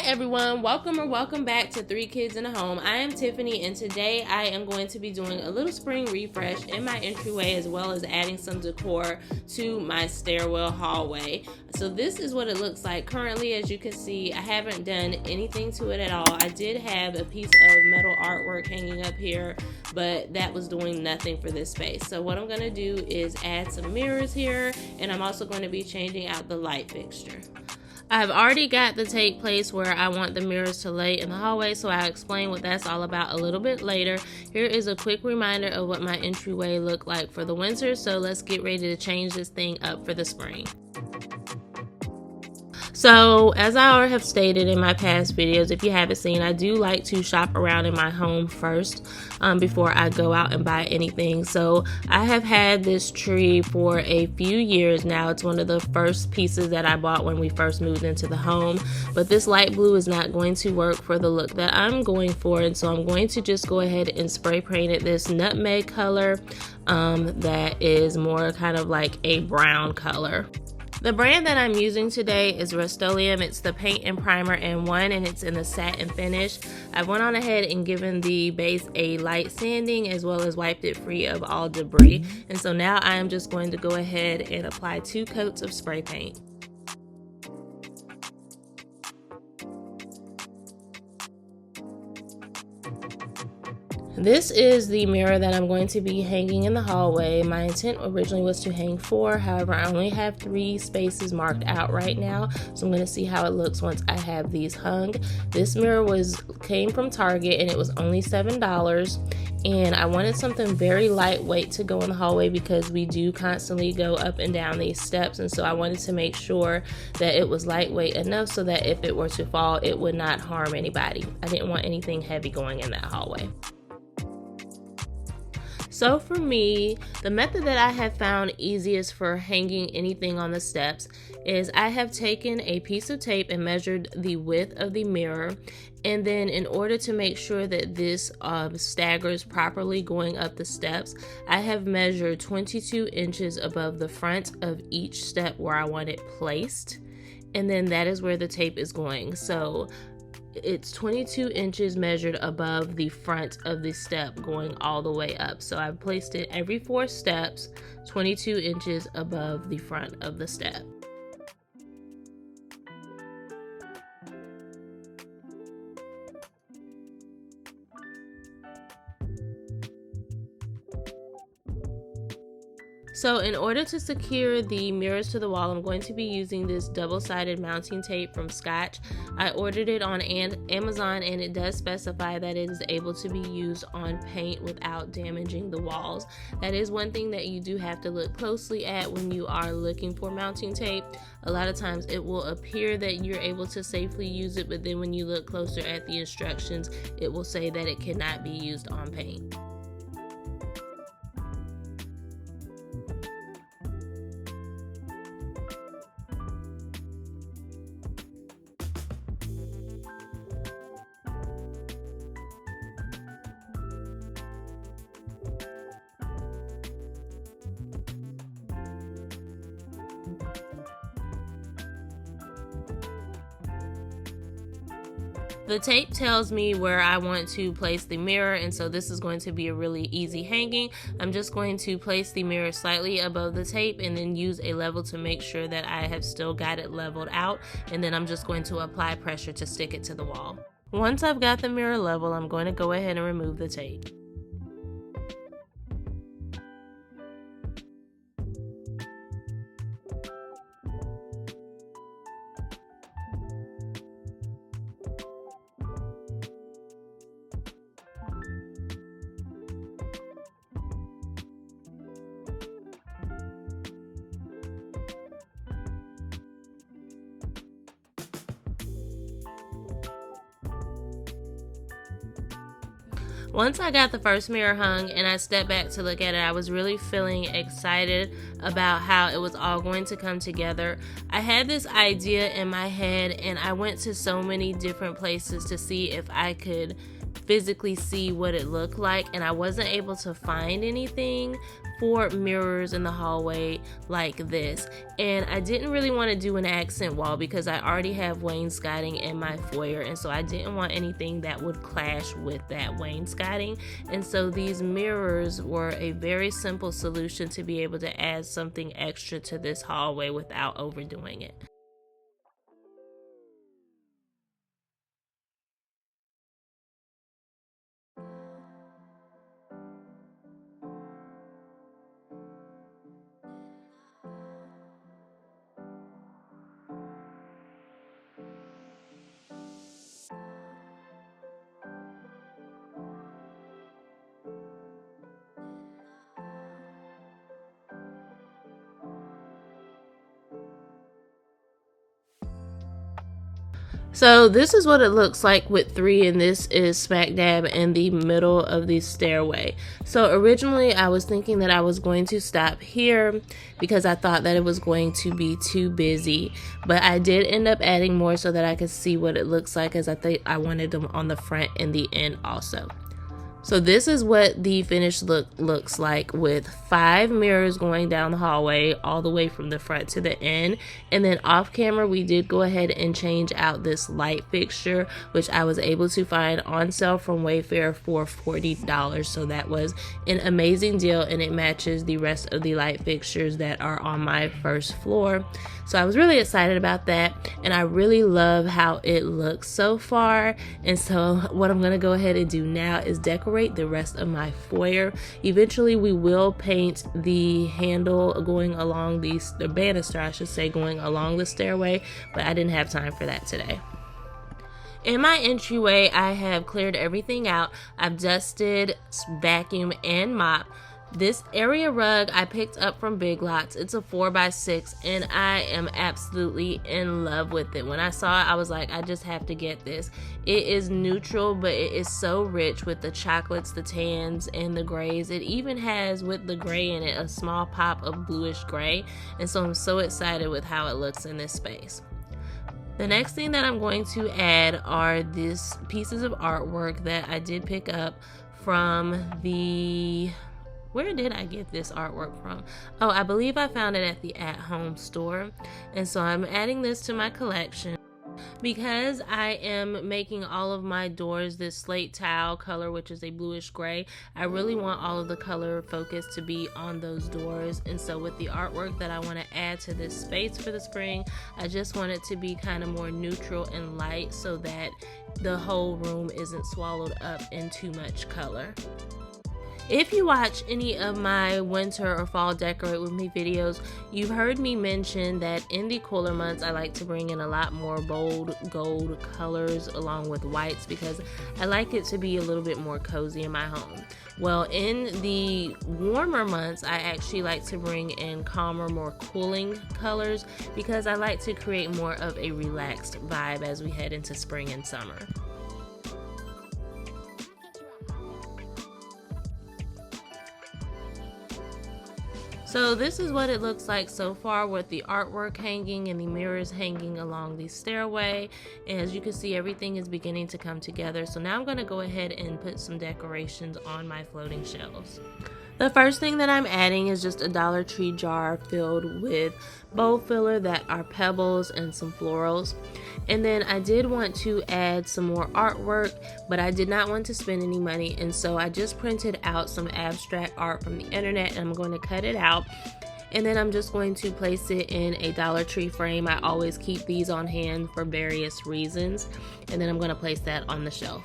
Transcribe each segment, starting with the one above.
everyone, welcome back to Three Kids in a Home. I am Tiffany, and today I am going to be doing a little spring refresh in my entryway, as well as adding some decor to my stairwell hallway. So this is what it looks like currently. As you can see, I haven't done anything to it at all. I did have a piece of metal artwork hanging up here, but that was doing nothing for this space. So what I'm going to do is add some mirrors here, and I'm also going to be changing out the light fixture. I've already got the tape placed where I want the mirrors to lay in the hallway, so I'll explain what that's all about a little bit later. Here is a quick reminder of what my entryway looked like for the winter, so let's get ready to change this thing up for the spring. So, as I already have stated in my past videos, if you haven't seen, I do like to shop around in my home first before I go out and buy anything. So, I have had this tree for a few years now. It's one of the first pieces that I bought when we first moved into the home. But this light blue is not going to work for the look that I'm going for. And so, I'm going to just go ahead and spray paint it this nutmeg color that is more kind of like a brown color. The brand that I'm using today is Rust-Oleum. It's the paint and primer in one, and it's in the satin finish. I went on ahead and given the base a light sanding, as well as wiped it free of all debris. And so now I am just going to go ahead and apply 2 coats of spray paint. This is the mirror that I'm going to be hanging in the hallway. My intent originally was to hang 4, however I only have 3 spaces marked out right now, so I'm going to see how it looks once I have these hung. This mirror came from Target, and it was only $7, and I wanted something very lightweight to go in the hallway because we do constantly go up and down these steps, and so I wanted to make sure that it was lightweight enough so that if it were to fall, it would not harm anybody. I didn't want anything heavy going in that hallway. So for me, the method that I have found easiest for hanging anything on the steps is I have taken a piece of tape and measured the width of the mirror, and then in order to make sure that this staggers properly going up the steps, I have measured 22 inches above the front of each step where I want it placed, and then that is where the tape is going. So it's 22 inches measured above the front of the step going all the way up. So I've placed it every 4 steps, 22 inches above the front of the step. So in order to secure the mirrors to the wall, I'm going to be using this double-sided mounting tape from Scotch. I ordered it on Amazon, and it does specify that it is able to be used on paint without damaging the walls. That is one thing that you do have to look closely at when you are looking for mounting tape. A lot of times it will appear that you're able to safely use it, but then when you look closer at the instructions, it will say that it cannot be used on paint. The tape tells me where I want to place the mirror, and so this is going to be a really easy hanging. I'm just going to place the mirror slightly above the tape and then use a level to make sure that I have still got it leveled out, and then I'm just going to apply pressure to stick it to the wall. Once I've got the mirror level, I'm going to go ahead and remove the tape. Once I got the first mirror hung and I stepped back to look at it, I was really feeling excited about how it was all going to come together. I had this idea in my head, and I went to so many different places to see if I could physically see what it looked like, and I wasn't able to find anything for mirrors in the hallway like this. And I didn't really want to do an accent wall because I already have wainscoting in my foyer, and so I didn't want anything that would clash with that wainscoting. And so these mirrors were a very simple solution to be able to add something extra to this hallway without overdoing it. So this is what it looks like with 3, and this is smack dab in the middle of the stairway. So originally I was thinking that I was going to stop here because I thought that it was going to be too busy, but I did end up adding more so that I could see what it looks like, as I think I wanted them on the front and the end also. So this is what the finished look looks like, with 5 mirrors going down the hallway all the way from the front to the end. And then off camera, we did go ahead and change out this light fixture, which I was able to find on sale from Wayfair for $40. So that was an amazing deal, and it matches the rest of the light fixtures that are on my first floor. So I was really excited about that, and I really love how it looks so far. And so what I'm gonna go ahead and do now is decorate the rest of my foyer. Eventually we will paint the handle going along the banister, I should say, going along the stairway, but I didn't have time for that today. In my entryway, I have cleared everything out. I've dusted, vacuumed, and mopped. This area rug I picked up from Big Lots. It's a 4x6, and I am absolutely in love with it. When I saw it, I was like, I just have to get this. It is neutral, but it is so rich with the chocolates, the tans, and the grays. It even has, with the gray in it, a small pop of bluish gray, and so I'm so excited with how it looks in this space. The next thing that I'm going to add are these pieces of artwork that I did pick up from the... Where did I get this artwork from? Oh, I believe I found it at the At Home store. And so I'm adding this to my collection. Because I am making all of my doors this slate tile color, which is a bluish gray, I really want all of the color focus to be on those doors. And so with the artwork that I want to add to this space for the spring, I just want it to be kind of more neutral and light so that the whole room isn't swallowed up in too much color. If you watch any of my winter or fall decorate with me videos, you've heard me mention that in the cooler months I like to bring in a lot more bold gold colors along with whites because I like it to be a little bit more cozy in my home. Well, in the warmer months, I actually like to bring in calmer, more cooling colors because I like to create more of a relaxed vibe as we head into spring and summer. So this is what it looks like so far with the artwork hanging and the mirrors hanging along the stairway. And as you can see, everything is beginning to come together. So now I'm going to go ahead and put some decorations on my floating shelves. The first thing that I'm adding is just a Dollar Tree jar filled with bowl filler that are pebbles and some florals. And then I did want to add some more artwork, but I did not want to spend any money, and so I just printed out some abstract art from the internet, and I'm going to cut it out. And then I'm just going to place it in a Dollar Tree frame. I always keep these on hand for various reasons. And then I'm going to place that on the shelf.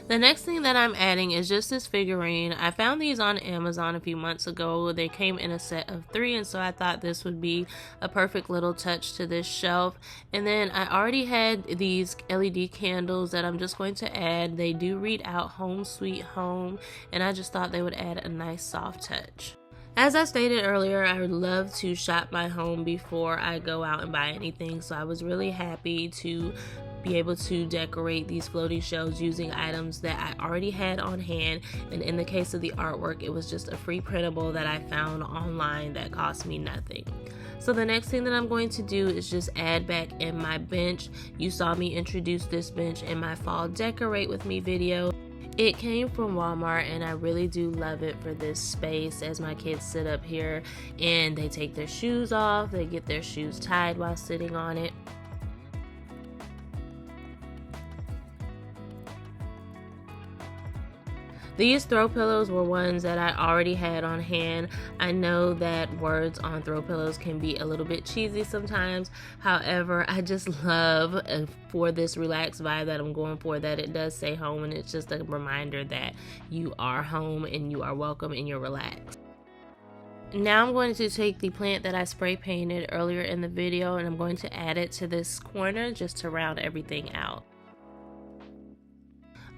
The next thing that I'm adding is just this figurine. I found these on Amazon a few months ago. They came in a set of 3, and so I thought this would be a perfect little touch to this shelf. And then I already had these LED candles that I'm just going to add. They do read out Home Sweet Home, and I just thought they would add a nice soft touch. As I stated earlier, I would love to shop my home before I go out and buy anything, so I was really happy to be able to decorate these floating shelves using items that I already had on hand. And in the case of the artwork, it was just a free printable that I found online that cost me nothing. So the next thing that I'm going to do is just add back in my bench. You saw me introduce this bench in my fall decorate with me video. It came from Walmart, and I really do love it for this space as my kids sit up here and they take their shoes off, they get their shoes tied while sitting on it. These throw pillows were ones that I already had on hand. I know that words on throw pillows can be a little bit cheesy sometimes. However, I just love for this relaxed vibe that I'm going for that it does say home, and it's just a reminder that you are home and you are welcome and you're relaxed. Now I'm going to take the plant that I spray painted earlier in the video, and I'm going to add it to this corner just to round everything out.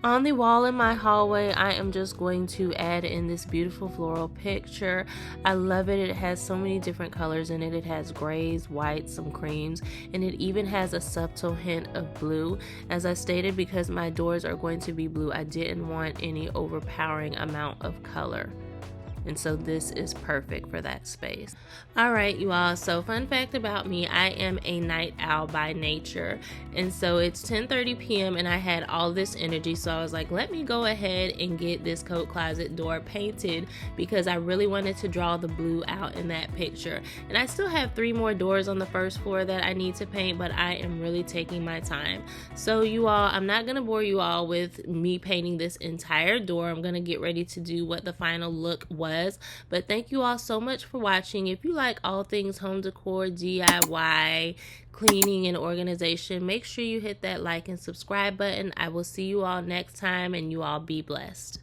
On the wall in my hallway, I am just going to add in this beautiful floral picture. I love it. It has so many different colors in it. It has grays, whites, some creams, and it even has a subtle hint of blue. As I stated, because my doors are going to be blue, I didn't want any overpowering amount of color. And so this is perfect for that space. All right, you all, so fun fact about me, I am a night owl by nature. And so it's 10:30 p.m. and I had all this energy, so I was like, let me go ahead and get this coat closet door painted because I really wanted to draw the blue out in that picture. And I still have 3 more doors on the first floor that I need to paint, but I am really taking my time. So you all, I'm not gonna bore you all with me painting this entire door. I'm gonna get ready to do what the final look was. But thank you all so much for watching. If you like all things home decor, DIY, cleaning, and organization, make sure you hit that like and subscribe button. I will see you all next time, and you all be blessed.